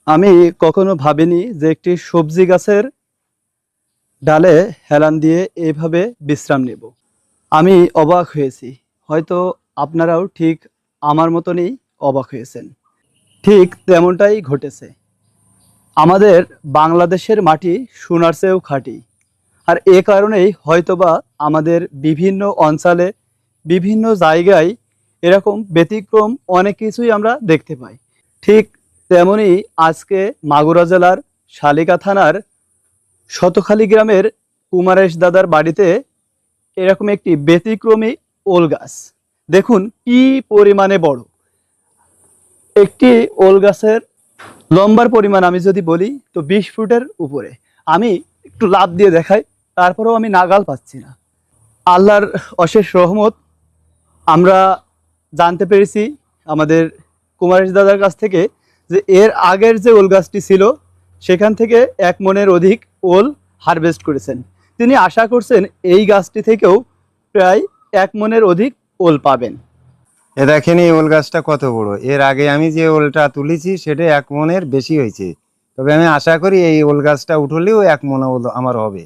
আমি কখনো ভাবিনি যে একটি সবজি গাছের ডালে হেলান দিয়ে এইভাবে বিশ্রাম নেব। আমি অবাক হয়েছি। হয়তো আপনারাও ঠিক আমার মতনই অবাক হয়েছেন। ঠিক তেমনটাই ঘটেছে। আমাদের বাংলাদেশের মাটি সোনার চেয়েও খাঁটি। আর এ কারণেই হয়তোবা আমাদের বিভিন্ন অঞ্চলে, বিভিন্ন জায়গায় এরকম ব্যতিক্রম অনেক কিছুই আমরা দেখতে পাই। ঠিক তেমনই আজকে মাগুরা জেলার শালিকা থানার শতখালী গ্রামের কুমারেশ দাদার বাড়িতে এরকম একটি ব্যতিক্রমী ওল গাছ। দেখুন কি পরিমাণে বড় একটি ওল গাছের লম্বার পরিমাণ আমি যদি বলি তো 20 ফুটের উপরে। আমি একটু লাফ দিয়ে দেখাই, তারপরেও আমি নাগাল পাচ্ছি না। আল্লাহর অশেষ রহমত, আমরা জানতে পেরেছি আমাদের কুমারেশ দাদার কাছ থেকে যে এর আগের যে ওল গাছটি ছিল সেখান থেকে 1 মণের অধিক ওল হারভেস্ট করেছেন। তিনি আশা করছেন এই গাছটি থেকেও প্রায় 1 মণের অধিক ওল পাবেন। এ দেখেন এই ওল গাছটা কত বড়। এর আগে আমি যে ওলটা তুলেছি সেটা 1 মণের বেশি হয়েছে। তবে আমি আশা করি এই ওল গাছটা উঠলেও 1 মণ ওল আমার হবে।